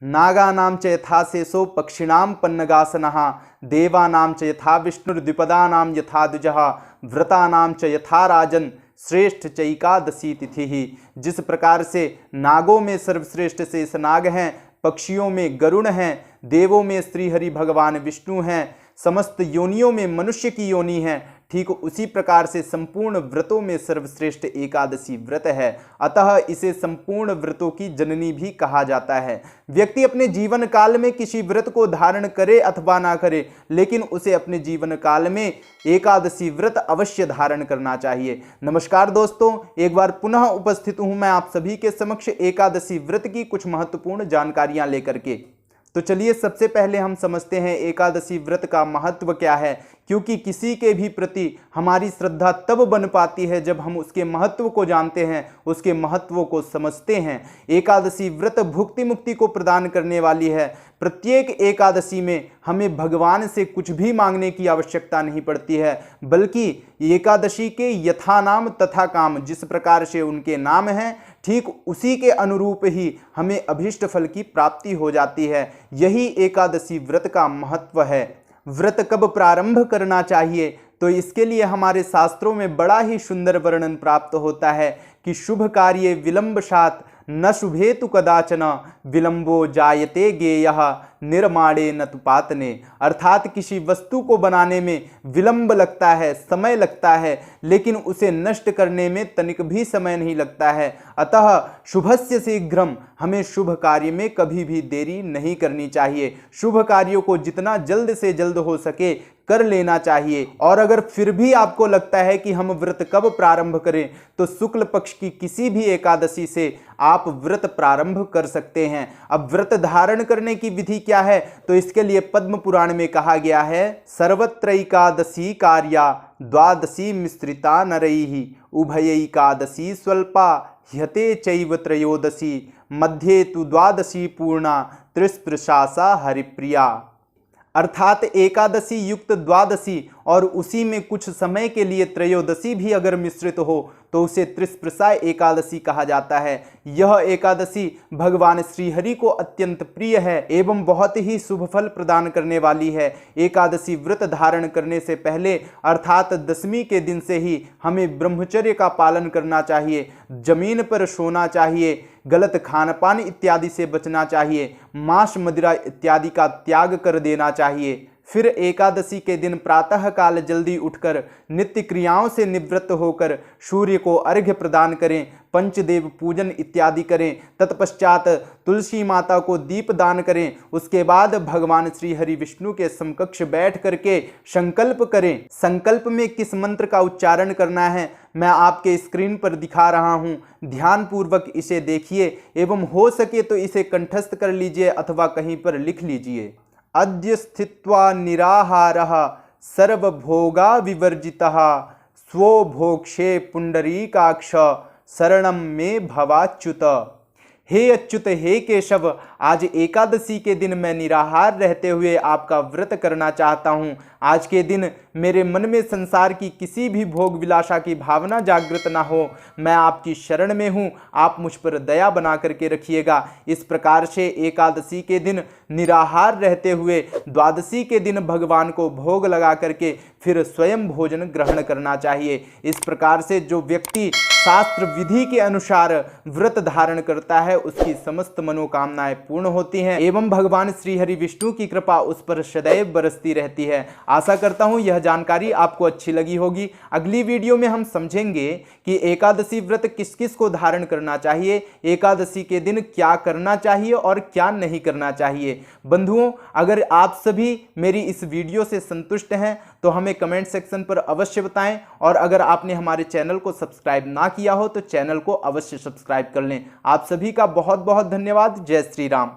नागानां च यथा शेषो पक्षिणां पन्नगासनः देवानां च यथा विष्णुर्द्विपदानां यथा द्विजः व्रतानां च यथा राजन श्रेष्ठ चैकादशी तिथि। जिस प्रकार से नागों में सर्वश्रेष्ठ शेष नाग हैं, पक्षियों में गरुड़ हैं, देवों में श्रीहरि भगवान विष्णु हैं, समस्त योनियों में मनुष्य की योनि है, ठीक उसी प्रकार से संपूर्ण व्रतों में सर्वश्रेष्ठ एकादशी व्रत है। अतः इसे संपूर्ण व्रतों की जननी भी कहा जाता है। व्यक्ति अपने जीवन काल में किसी व्रत को धारण करे अथवा ना करे, लेकिन उसे अपने जीवन काल में एकादशी व्रत अवश्य धारण करना चाहिए। नमस्कार दोस्तों, एक बार पुनः उपस्थित हूं मैं आप सभी के समक्ष एकादशी व्रत की कुछ महत्वपूर्ण जानकारियां लेकर के। तो चलिए सबसे पहले हम समझते हैं एकादशी व्रत का महत्व क्या है, क्योंकि किसी के भी प्रति हमारी श्रद्धा तब बन पाती है जब हम उसके महत्व को जानते हैं, उसके महत्व को समझते हैं। एकादशी व्रत भुक्ति मुक्ति को प्रदान करने वाली है। प्रत्येक एकादशी में हमें भगवान से कुछ भी मांगने की आवश्यकता नहीं पड़ती है, बल्कि एकादशी के यथा नाम तथा काम, जिस प्रकार से उनके नाम हैं ठीक उसी के अनुरूप ही हमें अभीष्ट फल की प्राप्ति हो जाती है। यही एकादशी व्रत का महत्व है। व्रत कब प्रारंभ करना चाहिए, तो इसके लिए हमारे शास्त्रों में बड़ा ही सुंदर वर्णन प्राप्त होता है कि शुभ कार्ये विलंबशात न शुभेतु कदाचन विलंबो जायते गेयः निर्माणे न तुपातने। अर्थात किसी वस्तु को बनाने में विलंब लगता है, समय लगता है, लेकिन उसे नष्ट करने में तनिक भी समय नहीं लगता है। अतः शुभस्य शीघ्रम, हमें शुभ कार्य में कभी भी देरी नहीं करनी चाहिए। शुभ कार्यों को जितना जल्द से जल्द हो सके कर लेना चाहिए। और अगर फिर भी आपको लगता है कि हम व्रत कब प्रारंभ करें, तो शुक्ल पक्ष की किसी भी एकादशी से आप व्रत प्रारंभ कर सकते हैं। अब व्रत धारण करने की विधि क्या है, तो इसके लिए पद्म पुराण में कहा गया है, सर्वत्रैकादशी कार्या द्वादशी मिश्रिता नरैः उभयैकादशी स्वल्पा ह्यते चैव त्रयोदशी मध्ये तु द्वादशी पूर्णा त्रिस्पृशासा हरिप्रिया। अर्थात एकादशी युक्त द्वादशी और उसी में कुछ समय के लिए त्रयोदशी भी अगर मिश्रित हो तो उसे त्रिस्पृशा एकादशी कहा जाता है। यह एकादशी भगवान श्रीहरि को अत्यंत प्रिय है एवं बहुत ही शुभ फल प्रदान करने वाली है। एकादशी व्रत धारण करने से पहले अर्थात दशमी के दिन से ही हमें ब्रह्मचर्य का पालन करना चाहिए, जमीन पर सोना चाहिए, गलत खान पान इत्यादि से बचना चाहिए, मांस मदिरा इत्यादि का त्याग कर देना चाहिए। फिर एकादशी के दिन प्रातः काल जल्दी उठकर नित्य क्रियाओं से निवृत्त होकर सूर्य को अर्घ्य प्रदान करें, पंचदेव पूजन इत्यादि करें। तत्पश्चात तुलसी माता को दीप दान करें। उसके बाद भगवान श्री हरि विष्णु के समकक्ष बैठ करके संकल्प करें। संकल्प में किस मंत्र का उच्चारण करना है मैं आपके स्क्रीन पर दिखा रहा हूं, ध्यान पूर्वक इसे देखिए एवं हो सके तो इसे कंठस्थ कर लीजिए अथवा कहीं पर लिख लीजिए। अद्य स्थित्वा निराहारः सर्वभोगा विवर्जितः स्वो भोक्षे पुंडरीकाक्ष शरणं मे भवाच्युत। हे अच्युत, हे केशव, आज एकादशी के दिन मैं निराहार रहते हुए आपका व्रत करना चाहता हूँ। आज के दिन मेरे मन में संसार की किसी भी भोग विलासा की भावना जागृत ना हो। मैं आपकी शरण में हूँ, आप मुझ पर दया बना करके रखिएगा। इस प्रकार से एकादशी के दिन निराहार रहते हुए द्वादशी के दिन भगवान को भोग लगा करके फिर स्वयं भोजन ग्रहण करना चाहिए। इस प्रकार से जो व्यक्ति शास्त्र विधि के अनुसार व्रत धारण करता है उसकी समस्त मनोकामनाएं पूर्ण होती हैं एवं भगवान श्री हरि विष्णु की कृपा उस पर सदैव बरसती रहती है। आशा करता हूं यह जानकारी आपको अच्छी लगी होगी। अगली वीडियो में हम समझेंगे कि एकादशी व्रत किस किस को धारण करना चाहिए, एकादशी के दिन क्या करना चाहिए और क्या नहीं करना चाहिए। बंधुओं, अगर आप सभी मेरी इस वीडियो से संतुष्ट हैं तो हमें कमेंट सेक्शन पर अवश्य बताएं और अगर आपने हमारे चैनल को सब्सक्राइब ना किया हो तो चैनल को अवश्य सब्सक्राइब कर लें। आप सभी का बहुत बहुत धन्यवाद। जय श्री राम।